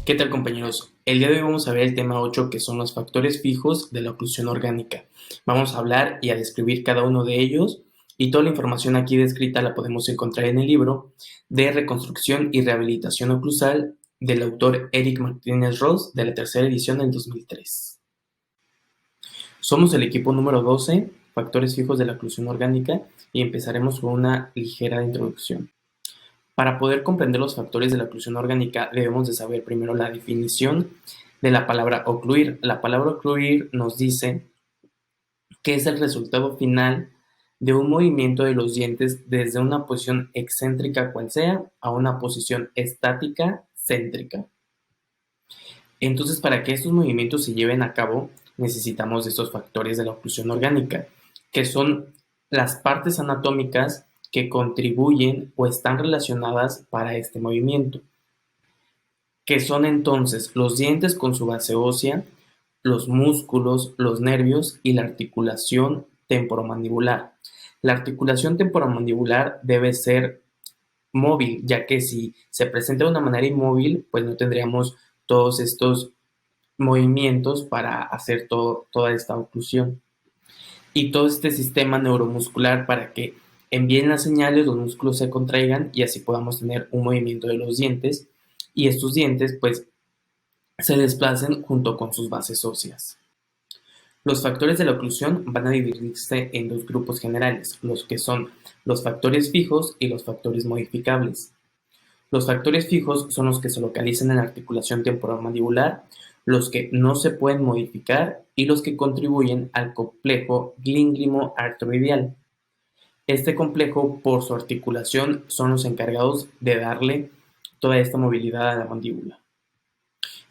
¿Qué tal, compañeros? El día de hoy vamos a ver el tema 8, que son los factores fijos de la oclusión orgánica. Vamos a hablar y a describir cada uno de ellos, y toda la información aquí descrita la podemos encontrar en el libro de Reconstrucción y Rehabilitación Oclusal del autor Eric Martínez Ross, de la tercera edición del 2003. Somos el equipo número 12, factores fijos de la oclusión orgánica, y empezaremos con una ligera introducción. Para poder comprender los factores de la oclusión orgánica, debemos de saber primero la definición de la palabra ocluir. La palabra ocluir nos dice que es el resultado final de un movimiento de los dientes desde una posición excéntrica cual sea a una posición estática céntrica. Entonces, para que estos movimientos se lleven a cabo, necesitamos de estos factores de la oclusión orgánica, que son las partes anatómicas que contribuyen o están relacionadas para este movimiento, que son entonces los dientes con su base ósea, los músculos, los nervios y la articulación temporomandibular. La articulación temporomandibular debe ser móvil, ya que si se presenta de una manera inmóvil, pues no tendríamos todos estos movimientos para hacer toda esta oclusión. Y todo este sistema neuromuscular para que envíen las señales, los músculos se contraigan y así podamos tener un movimiento de los dientes, y estos dientes pues se desplacen junto con sus bases óseas. Los factores de la oclusión van a dividirse en dos grupos generales, los que son los factores fijos y los factores modificables. Los factores fijos son los que se localizan en la articulación temporomandibular, los que no se pueden modificar y los que contribuyen al complejo glínglimo-artroideal. Este complejo, por su articulación, son los encargados de darle toda esta movilidad a la mandíbula.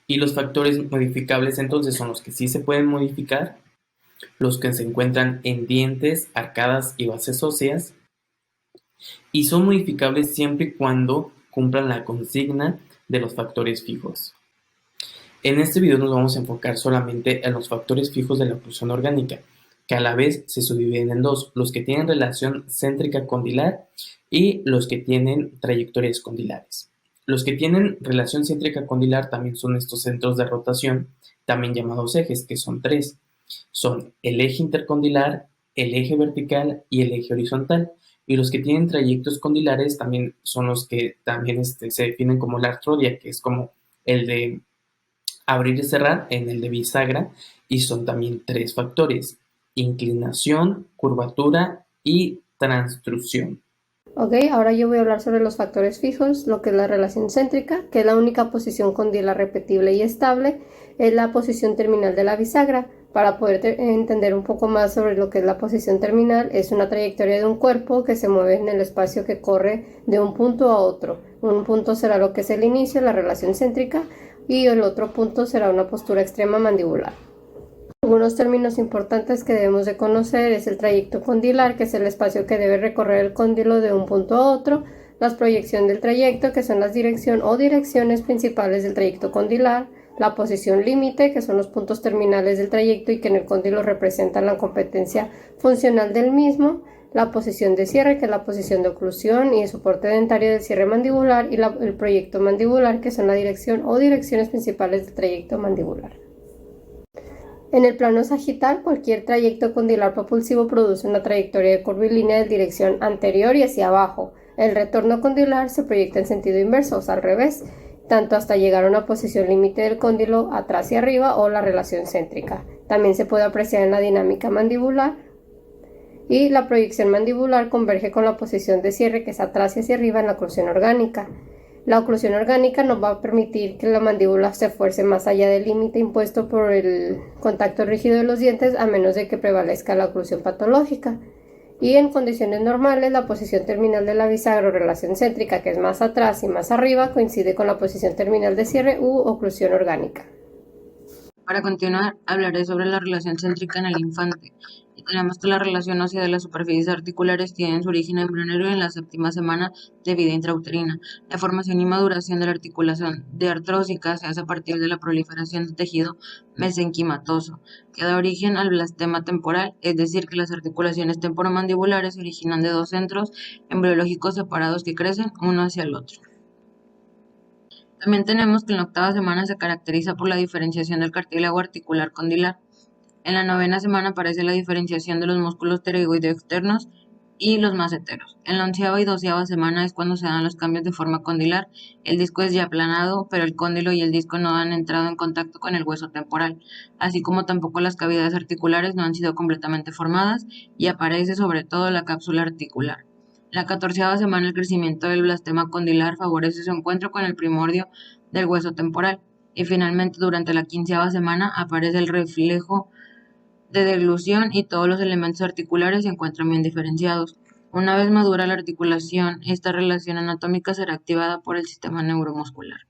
Y los factores modificables entonces son los que sí se pueden modificar, los que se encuentran en dientes, arcadas y bases óseas, y son modificables siempre y cuando cumplan la consigna de los factores fijos. En este video nos vamos a enfocar solamente en los factores fijos de la oclusión orgánica, que a la vez se subdividen en dos, los que tienen relación céntrica condilar y los que tienen trayectorias condilares. Los que tienen relación céntrica condilar también son estos centros de rotación, también llamados ejes, que son tres. Son el eje intercondilar, el eje vertical y el eje horizontal. Y los que tienen trayectos condilares también son los que también se definen como la artrodia, que es como el de abrir y cerrar en el de bisagra, y son también tres factores: inclinación, curvatura y transtrucción. Ok, ahora yo voy a hablar sobre los factores fijos, lo que es la relación céntrica, que es la única posición condilar repetible y estable, es la posición terminal de la bisagra. Para poder entender un poco más sobre lo que es la posición terminal, es una trayectoria de un cuerpo que se mueve en el espacio que corre de un punto a otro. Un punto será lo que es el inicio, la relación céntrica, y el otro punto será una postura extrema mandibular. Algunos términos importantes que debemos de conocer es el trayecto condilar, que es el espacio que debe recorrer el cóndilo de un punto a otro, la proyección del trayecto, que son las dirección o direcciones principales del trayecto condilar, la posición límite, que son los puntos terminales del trayecto y que en el cóndilo representan la competencia funcional del mismo, la posición de cierre, que es la posición de oclusión y el soporte dentario del cierre mandibular, y el proyecto mandibular, que son la dirección o direcciones principales del trayecto mandibular. En el plano sagital, cualquier trayecto condilar propulsivo produce una trayectoria de curvilínea de dirección anterior y hacia abajo. El retorno condilar se proyecta en sentido inverso, o sea, al revés, tanto hasta llegar a una posición límite del cóndilo atrás y arriba, o la relación céntrica. También se puede apreciar en la dinámica mandibular, y la proyección mandibular converge con la posición de cierre, que es atrás y hacia arriba, en la oclusión orgánica. La oclusión orgánica nos va a permitir que la mandíbula se esfuerce más allá del límite impuesto por el contacto rígido de los dientes, a menos de que prevalezca la oclusión patológica. Y en condiciones normales, la posición terminal de la bisagra o relación céntrica, que es más atrás y más arriba, coincide con la posición terminal de cierre u oclusión orgánica. Para continuar, hablaré sobre la relación céntrica en el infante. Y tenemos que la relación ósea de las superficies articulares tiene su origen embrionario en la séptima semana de vida intrauterina. La formación y maduración de la articulación diartrósica se hace a partir de la proliferación de tejido mesenquimatoso, que da origen al blastema temporal, es decir, que las articulaciones temporomandibulares se originan de dos centros embriológicos separados que crecen uno hacia el otro. También tenemos que en la octava semana se caracteriza por la diferenciación del cartílago articular condilar. En la novena semana aparece la diferenciación de los músculos pterygoides externos y los masseteros. En la onceava y doceava semana es cuando se dan los cambios de forma condilar. El disco es ya aplanado, pero el cóndilo y el disco no han entrado en contacto con el hueso temporal, así como tampoco las cavidades articulares no han sido completamente formadas y aparece sobre todo la cápsula articular. En la catorceava semana el crecimiento del blastema condilar favorece su encuentro con el primordio del hueso temporal. Y finalmente durante la quinceava semana aparece el reflejo de deglución y todos los elementos articulares se encuentran bien diferenciados. Una vez madura la articulación, esta relación anatómica será activada por el sistema neuromuscular.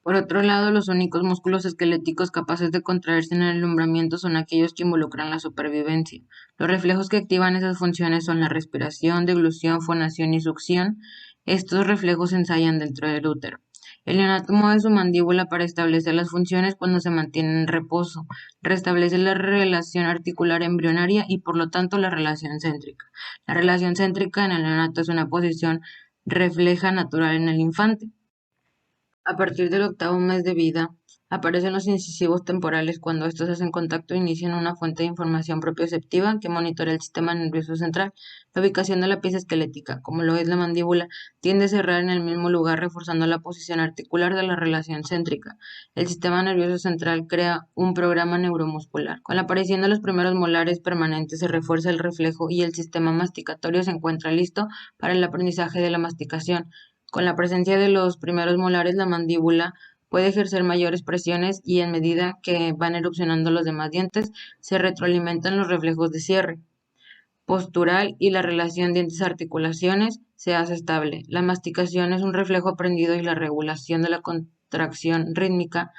Por otro lado, los únicos músculos esqueléticos capaces de contraerse en el alumbramiento son aquellos que involucran la supervivencia. Los reflejos que activan esas funciones son la respiración, deglución, fonación y succión. Estos reflejos se ensayan dentro del útero. El neonato mueve su mandíbula para establecer las funciones cuando se mantiene en reposo, restablece la relación articular embrionaria y por lo tanto la relación céntrica. La relación céntrica en el neonato es una posición refleja natural en el infante. A partir del octavo mes de vida, aparecen los incisivos temporales cuando estos hacen contacto e inician una fuente de información propioceptiva que monitorea el sistema nervioso central. La ubicación de la pieza esquelética, como lo es la mandíbula, tiende a cerrar en el mismo lugar reforzando la posición articular de la relación céntrica. El sistema nervioso central crea un programa neuromuscular. Con la aparición de los primeros molares permanentes se refuerza el reflejo y el sistema masticatorio se encuentra listo para el aprendizaje de la masticación. Con la presencia de los primeros molares, la mandíbula puede ejercer mayores presiones y en medida que van erupcionando los demás dientes, se retroalimentan los reflejos de cierre postural y la relación dientes-articulaciones se hace estable. La masticación es un reflejo aprendido y la regulación de la contracción rítmica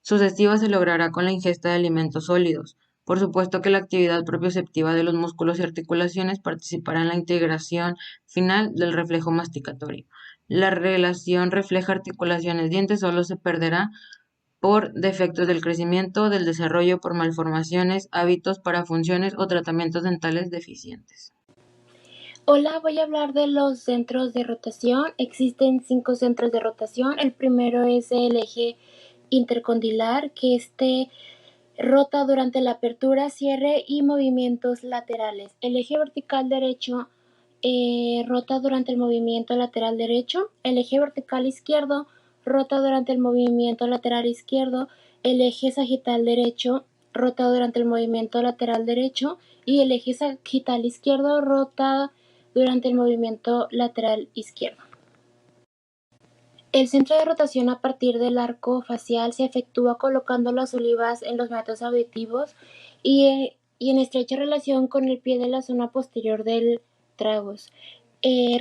sucesiva se logrará con la ingesta de alimentos sólidos. Por supuesto que la actividad propioceptiva de los músculos y articulaciones participará en la integración final del reflejo masticatorio. La relación refleja articulaciones-dientes solo se perderá por defectos del crecimiento, del desarrollo, por malformaciones, hábitos para funciones o tratamientos dentales deficientes. Hola, voy a hablar de los centros de rotación. Existen 5 centros de rotación. El primero es el eje intercondilar, que rota durante la apertura, cierre y movimientos laterales. El eje vertical derecho rota durante el movimiento lateral derecho. El eje vertical izquierdo rota durante el movimiento lateral izquierdo. El eje sagital derecho rota durante el movimiento lateral derecho. Y el eje sagital izquierdo rota durante el movimiento lateral izquierdo. El centro de rotación a partir del arco facial se efectúa colocando las olivas en los meatos auditivos y en estrecha relación con el pie de la zona posterior del tragus.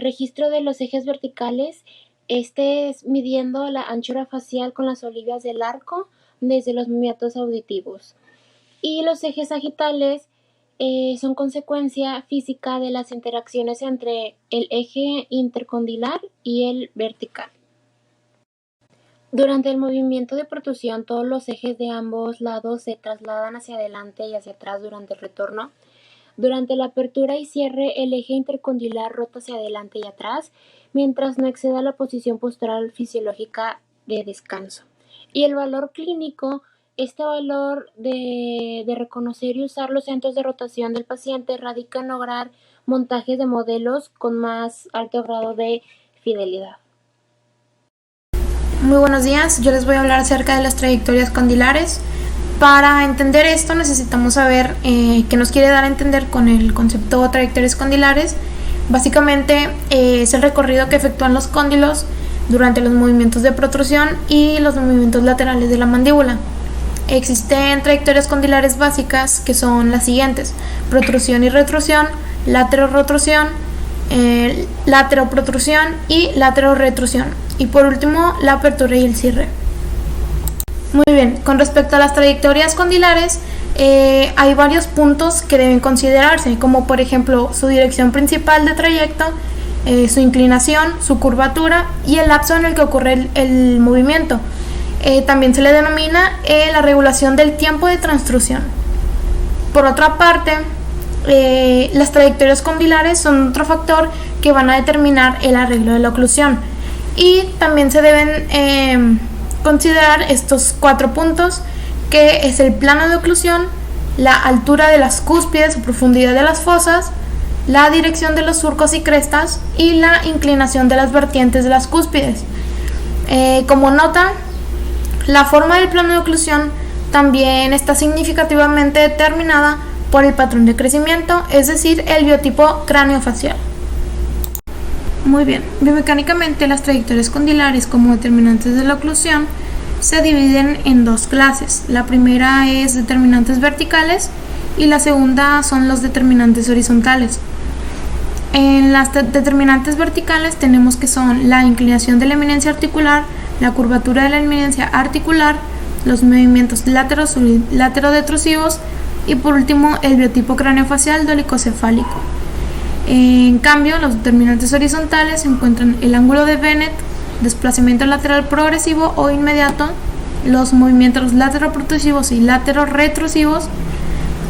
Registro de los ejes verticales, es midiendo la anchura facial con las olivas del arco desde los meatos auditivos. Y los ejes sagitales son consecuencia física de las interacciones entre el eje intercondilar y el vertical. Durante el movimiento de protrusión, todos los ejes de ambos lados se trasladan hacia adelante y hacia atrás durante el retorno. Durante la apertura y cierre, el eje intercondilar rota hacia adelante y atrás, mientras no exceda la posición postural fisiológica de descanso. Y el valor clínico, este valor de reconocer y usar los centros de rotación del paciente radica en lograr montajes de modelos con más alto grado de fidelidad. Muy buenos días, yo les voy a hablar acerca de las trayectorias condilares. Para entender esto necesitamos saber qué nos quiere dar a entender con el concepto de trayectorias condilares. Básicamente es el recorrido que efectúan los cóndilos durante los movimientos de protrusión y los movimientos laterales de la mandíbula. Existen trayectorias condilares básicas que son las siguientes: protrusión y retrusión, laterorotrusión, lateroprotrusión y laterorretrusión, y por último la apertura y el cierre. Muy bien, con respecto a las trayectorias condilares, hay varios puntos que deben considerarse, como por ejemplo su dirección principal de trayecto, su inclinación, su curvatura y el lapso en el que ocurre el movimiento. También se le denomina la regulación del tiempo de transtrusión. Por otra parte, las trayectorias condilares son otro factor que van a determinar el arreglo de la oclusión. Y también se deben considerar estos 4 puntos, que es el plano de oclusión, la altura de las cúspides o profundidad de las fosas, la dirección de los surcos y crestas y la inclinación de las vertientes de las cúspides. Como nota, la forma del plano de oclusión también está significativamente determinada por el patrón de crecimiento, es decir, el biotipo craneofacial. Muy bien, biomecánicamente las trayectorias condilares como determinantes de la oclusión se dividen en 2 clases. La primera es determinantes verticales y la segunda son los determinantes horizontales. En las determinantes verticales tenemos que son la inclinación de la eminencia articular, la curvatura de la eminencia articular, los movimientos laterodetrusivos y por último el biotipo craneofacial dolicocefálico. En cambio, los determinantes horizontales se encuentran el ángulo de Bennett, desplazamiento lateral progresivo o inmediato, los movimientos lateroprotrusivos y lateroretrusivos,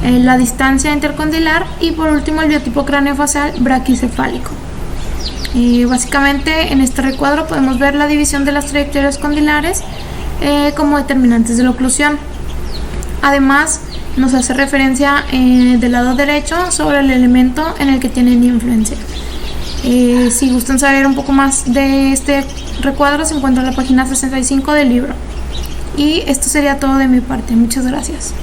la distancia intercondilar y por último el biotipo craneofacial braquicefálico. Básicamente en este recuadro podemos ver la división de las trayectorias condilares como determinantes de la oclusión. Además, nos hace referencia del lado derecho sobre el elemento en el que tienen influencia. Si gustan saber un poco más de este recuadro, se encuentra en la página 65 del libro. Y esto sería todo de mi parte. Muchas gracias.